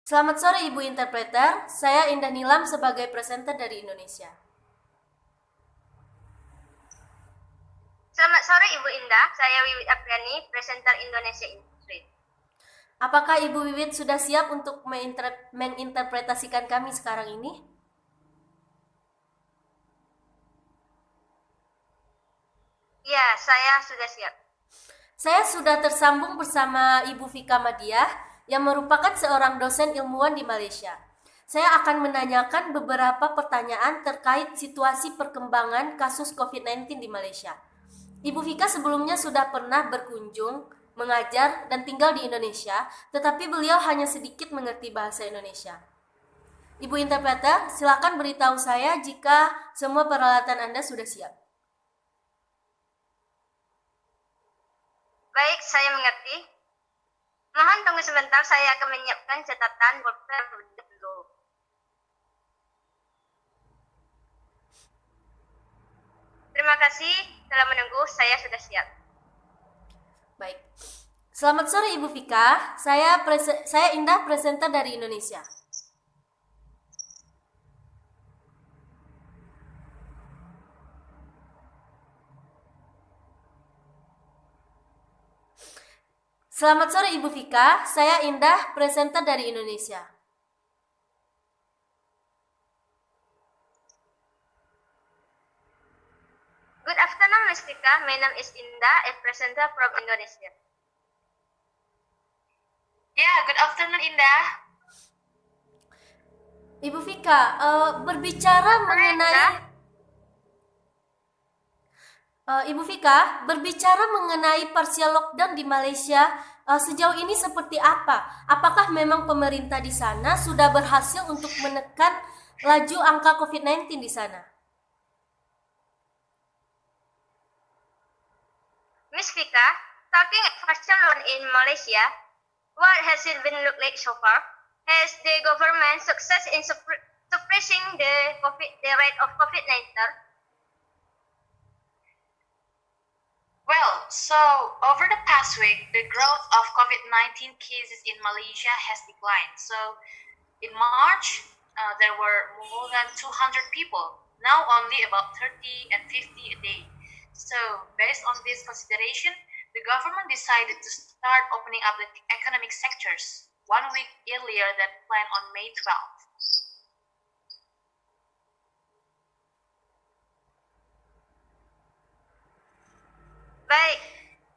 Selamat sore Ibu Interpreter, saya Indah Nilam sebagai presenter dari Indonesia. Selamat sore Ibu Indah, saya Wiwit Apriani, presenter Indonesia Integrate. Apakah Ibu Wiwit sudah siap untuk menginterpretasikan kami sekarang ini? Ya, saya sudah siap. Saya sudah tersambung bersama Ibu Vika Madiah yang merupakan seorang dosen ilmuwan di Malaysia. Saya akan menanyakan beberapa pertanyaan terkait situasi perkembangan kasus COVID-19 di Malaysia. Ibu Vika sebelumnya sudah pernah berkunjung, mengajar, dan tinggal di Indonesia, tetapi beliau hanya sedikit mengerti bahasa Indonesia. Ibu Interpreter, silakan beritahu saya jika semua peralatan Anda sudah siap. Baik, saya mengerti. Mohon tunggu sebentar, saya akan menyiapkan catatan pulpen dulu. Terima kasih telah menunggu, saya sudah siap. Baik. Selamat sore Ibu Vika, saya Indah, presenter dari Indonesia. Selamat sore Ibu Vika, saya Indah, presenter dari Indonesia. Good afternoon, Ms. Vika. My name is Indah, a presenter from Indonesia. Yeah, good afternoon, Indah. Ibu Vika, berbicara mengenai Ibu Vika, berbicara mengenai partial lockdown di Malaysia, sejauh ini seperti apa? Apakah memang pemerintah di sana sudah berhasil untuk menekan laju angka COVID-19 di sana? Ms. Vika, talking partial lockdown in Malaysia, what has it been look like so far? Has the government success in suppressing the rate of COVID-19? Well, so over the past week, the growth of COVID-19 cases in Malaysia has declined. So in March, there were more than 200 people. Now only about 30 and 50 a day. So based on this consideration, the government decided to start opening up the economic sectors 1 week earlier than planned on May 12th. Baik,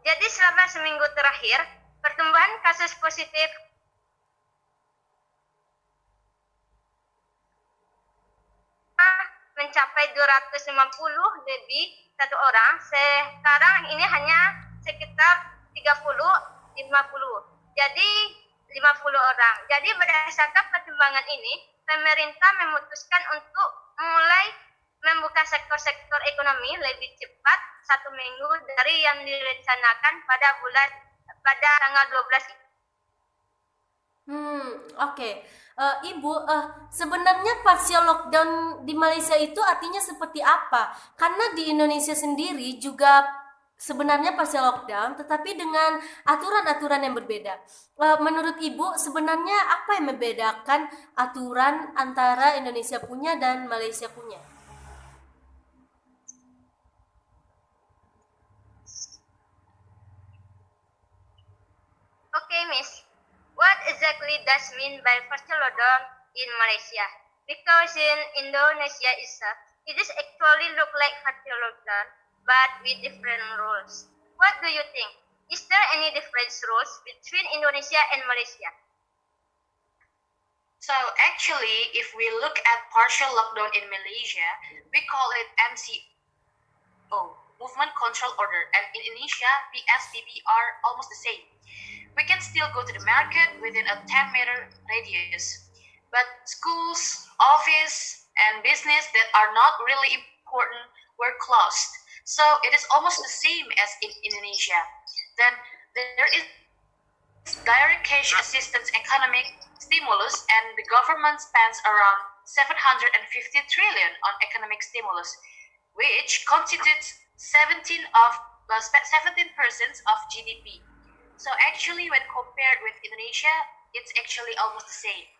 jadi selama seminggu terakhir, pertumbuhan kasus positif mencapai 250 lebih satu orang. Sekarang ini hanya sekitar 30-50. Jadi 50 orang. Jadi berdasarkan pertimbangan ini, pemerintah memutuskan untuk mulai membuka sektor-sektor ekonomi lebih cepat 1 minggu dari yang direncanakan pada tanggal 12. Oke. Ibu, sebenarnya partial lockdown di Malaysia itu artinya seperti apa? Karena di Indonesia sendiri juga sebenarnya partial lockdown, tetapi dengan aturan-aturan yang berbeda. Menurut Ibu, sebenarnya apa yang membedakan aturan antara Indonesia punya dan Malaysia punya? Okay, Miss. What exactly does mean by partial lockdown in Malaysia? Because in Indonesia itself, it is actually look like partial lockdown, but with different rules. What do you think? Is there any different rules between Indonesia and Malaysia? So actually, if we look at partial lockdown in Malaysia, we call it MCO, Movement Control Order, and in Indonesia, PSBB are almost the same. We can still go to the market within a 10-meter radius, but schools, office, and business that are not really important were closed. So it is almost the same as in Indonesia. Then there is direct cash assistance economic stimulus, and the government spends around 750 trillion on economic stimulus, which constitutes 17% of GDP. So actually, when compared with Indonesia, it's actually almost the same.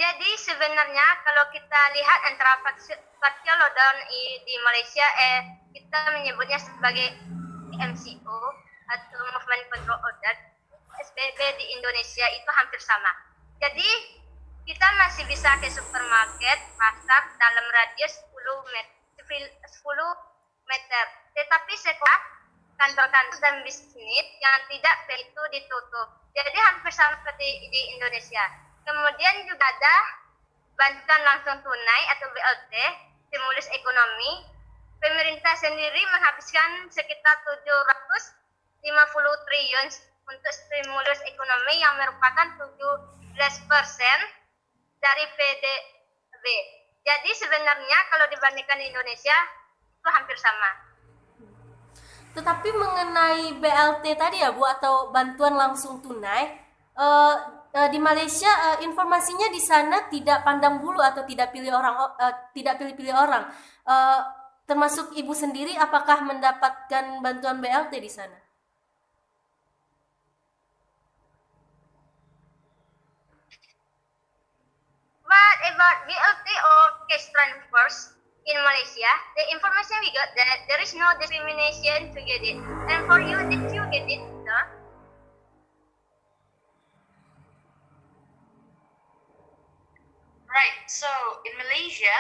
Jadi sebenarnya kalau kita lihat antara partial lockdown di Malaysia, kita menyebutnya sebagai MCO atau Movement Control Order, SPB di Indonesia itu hampir sama. Jadi kita masih bisa ke supermarket, pasar dalam radius 10 meter. Tetapi sekolah, kantor-kantor dan bisnis yang tidak itu ditutup. Jadi hampir sama seperti di Indonesia. Kemudian juga ada bantuan langsung tunai atau BLT, stimulus ekonomi. Pemerintah sendiri menghabiskan sekitar 750 triliun untuk stimulus ekonomi yang merupakan 17% dari PDB. Jadi sebenarnya kalau dibandingkan di Indonesia itu hampir sama. Tetapi mengenai BLT tadi ya Bu, atau bantuan langsung tunai, di Malaysia informasinya di sana tidak pandang bulu atau tidak pilih-pilih orang. Termasuk Ibu sendiri, apakah mendapatkan bantuan BLT di sana? What about BLT or cash transfers in Malaysia? The information we got that there is no discrimination to get it. And for you, did you get it, sir? Right, so in Malaysia,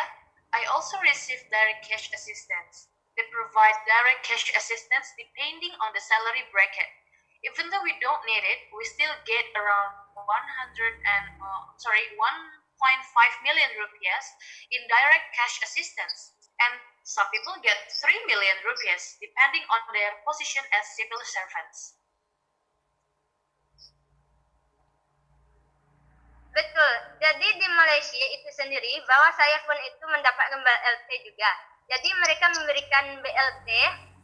I also received direct cash assistance. They provide direct cash assistance depending on the salary bracket. Even though we don't need it, we still get around 1.5 million rupiahs in direct cash assistance. And some people get 3 million rupiahs depending on their position as civil servants. Betul. Jadi di Malaysia itu sendiri, bahwa saya pun itu mendapatkan BLT juga. Jadi mereka memberikan BLT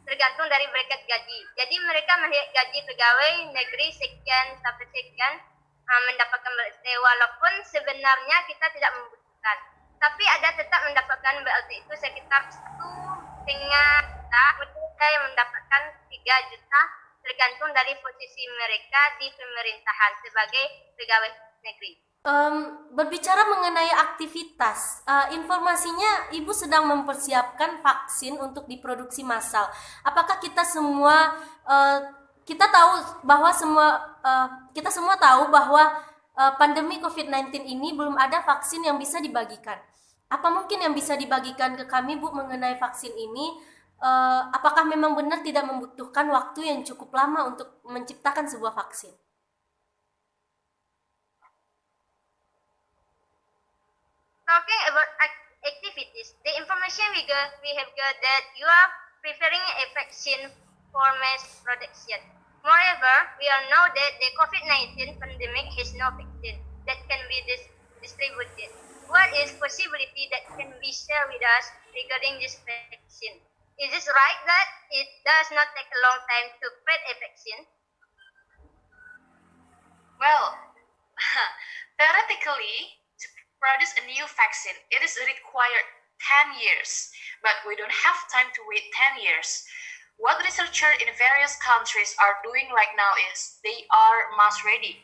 tergantung dari bracket gaji. Jadi mereka melihat gaji pegawai negeri sekian sampai sekian mendapatkan BLT, walaupun sebenarnya kita tidak membutuhkan. Tapi ada tetap mendapatkan BLT itu sekitar 1,5 juta, mereka yang mendapatkan 3 juta tergantung dari posisi mereka di pemerintahan sebagai pegawai negeri. Berbicara mengenai aktivitas, informasinya Ibu sedang mempersiapkan vaksin untuk diproduksi massal. Apakah kita semua kita semua tahu bahwa pandemi COVID-19 ini belum ada vaksin yang bisa dibagikan. Apa mungkin yang bisa dibagikan ke kami, Bu, mengenai vaksin ini? Apakah memang benar tidak membutuhkan waktu yang cukup lama untuk menciptakan sebuah vaksin? Talking about activities, the information we have got that you are preparing a vaccine for mass production. Moreover, we all know that the COVID-19 pandemic has no vaccine that can be distributed. What is possibility that can be shared with us regarding this vaccine? Is it right that it does not take a long time to create a vaccine? Well, theoretically, produce a new vaccine, it is required 10 years, but we don't have time to wait 10 years. What researchers in various countries are doing right now is they are mass ready.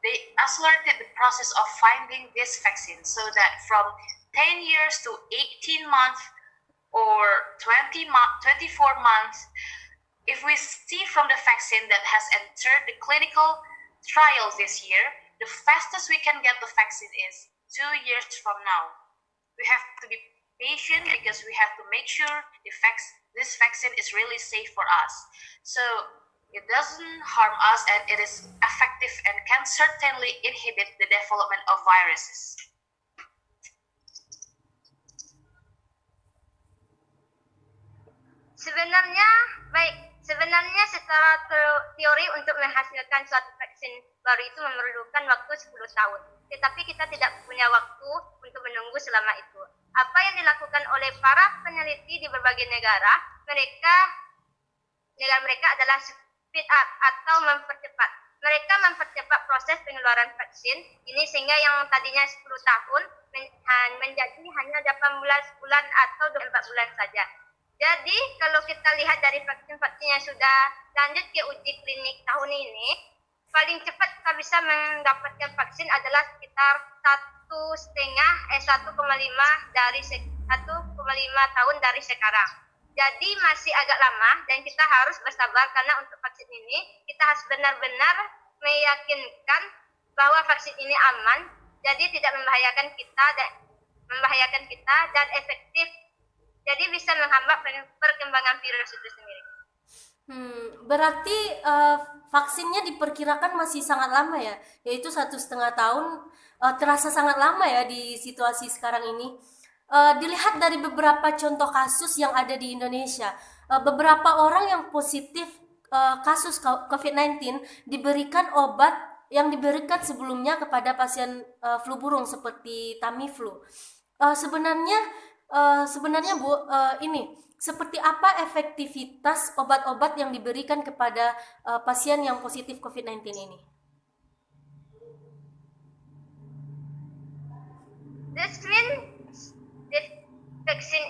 They accelerated the process of finding this vaccine so that from 10 years to 18 months or 24 months, if we see from the vaccine that has entered the clinical trials this year, the fastest we can get the vaccine is 2 years from now. We have to be patient because we have to make sure this vaccine is really safe for us. So it doesn't harm us and it is effective and can certainly inhibit the development of viruses. Sebenarnya secara teori untuk menghasilkan suatu vaksin baru itu memerlukan waktu 10 tahun. Tetapi kita tidak punya waktu untuk menunggu selama itu. Apa yang dilakukan oleh para peneliti di berbagai negara mereka adalah speed up atau mempercepat. Mereka mempercepat proses pengeluaran vaksin ini sehingga yang tadinya 10 tahun menjadi hanya 18 bulan atau 24 bulan saja. Jadi kalau kita lihat dari vaksin-vaksin yang sudah lanjut ke uji klinik tahun ini, paling cepat kita bisa mendapatkan vaksin adalah sekitar 1,5 dari 1,5 tahun dari sekarang. Jadi masih agak lama dan kita harus bersabar karena untuk vaksin ini kita harus benar-benar meyakinkan bahwa vaksin ini aman, jadi tidak membahayakan kita dan efektif. Jadi bisa menghambat perkembangan virus itu sendiri. Berarti vaksinnya diperkirakan masih sangat lama ya, yaitu 1,5 tahun. Terasa sangat lama ya di situasi sekarang ini. Dilihat dari beberapa contoh kasus yang ada di Indonesia, beberapa orang yang positif kasus COVID-19 diberikan obat yang diberikan sebelumnya kepada pasien flu burung seperti Tamiflu. Sebenarnya Bu, ini seperti apa efektivitas obat-obat yang diberikan kepada pasien yang positif COVID-19 ini? This means the vaccine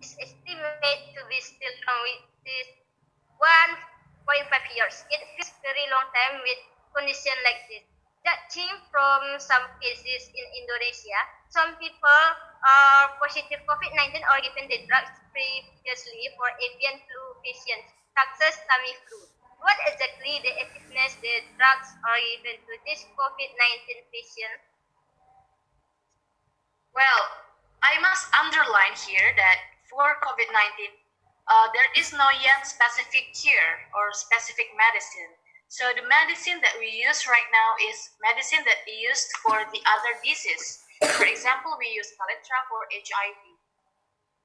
is estimated to be still long with this 1.5 years. It feels very long time with condition like this. Judging from some cases in Indonesia, some people are positive COVID-19 or given the drugs previously for avian flu patients, such as Tamiflu. What exactly the effectiveness the drugs are given to this COVID-19 patient? Well, I must underline here that for COVID-19, there is no yet specific cure or specific medicine. So the medicine that we use right now is medicine that we used for the other disease. For example, we use Kaletra for HIV.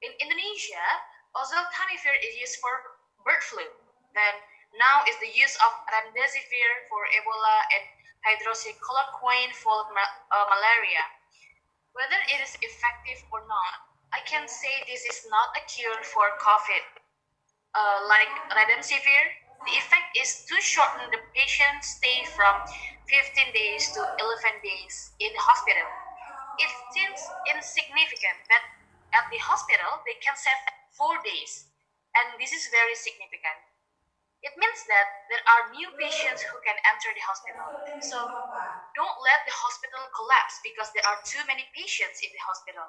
In Indonesia, oseltamivir is used for bird flu. Then now is the use of remdesivir for Ebola and hydroxychloroquine for malaria. Whether it is effective or not, I can say this is not a cure for COVID. Like remdesivir, the effect is to shorten the patient's stay from 15 days to 11 days in the hospital. It seems insignificant, but at the hospital, they can save 4 days, and this is very significant. It means that there are new patients who can enter the hospital. So don't let the hospital collapse because there are too many patients in the hospital.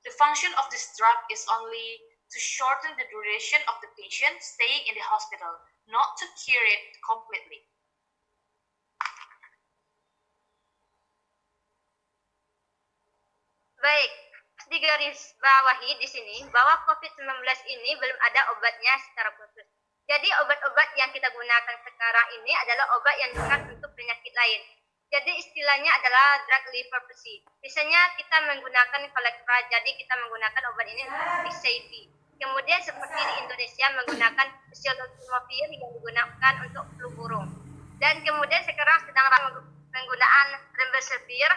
The function of this drug is only to shorten the duration of the patient staying in the hospital, not to cure it completely. Baik, digarisbawahi di sini bahwa COVID-19 ini belum ada obatnya secara khusus. Jadi obat-obat yang kita gunakan sekarang ini adalah obat yang digunakan untuk penyakit lain. Jadi istilahnya adalah drug repurposing. Biasanya kita menggunakan Kaletra, jadi kita menggunakan obat ini untuk HIV. Kemudian seperti di Indonesia menggunakan oseltamivir yang digunakan untuk flu burung. Dan kemudian sekarang sedang penggunaan remdesivir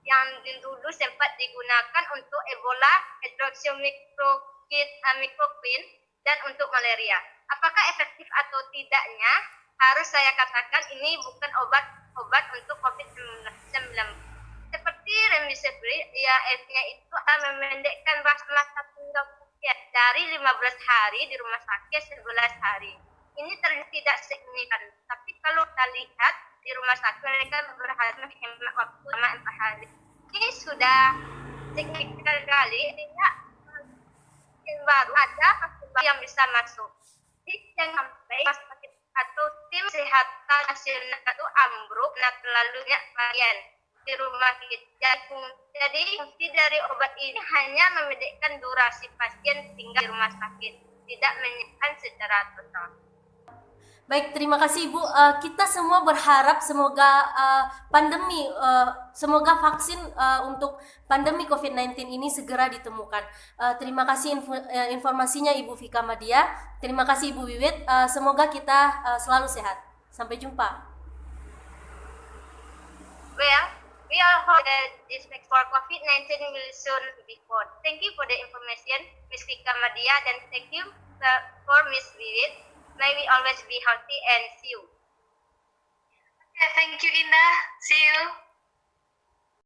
yang dulu sempat digunakan untuk Ebola, hydroxychloroquine, dan untuk malaria. Apakah efektif atau tidaknya? Harus saya katakan ini bukan obat untuk COVID-19. Seperti remdesivir, ya efeknya itu akan memendekkan masa tanggap dari 15 hari di rumah sakit 11 hari. Ini tidak signifikan. Tapi kalau kita lihat di rumah sakit mereka berhasil menghemat waktu selama 4 hari. Ini sudah signifikan sekali. Tidak baru ada vaksin yang bisa masuk. Jadi jangan sampai sakit atau tim kesehatan nasional itu ambruk karena terlalu banyak pasien di rumah kita. Jadi fungsi dari obat ini hanya memendekkan durasi pasien tinggal di rumah sakit, tidak menyembuhkan secara total. Baik, terima kasih Ibu. Kita semua berharap semoga semoga vaksin untuk pandemi COVID-19 ini segera ditemukan. Terima kasih informasinya Ibu Vika Madia. Terima kasih Ibu Wiwit. Semoga kita selalu sehat. Sampai jumpa. Well, we all hope that this vaccine for COVID-19 will soon be found. Thank you for the information, Ms. Vika Madia, and thank you for Ms. Wiwit. May we always be healthy and see you. Okay, thank you, Indah. See you.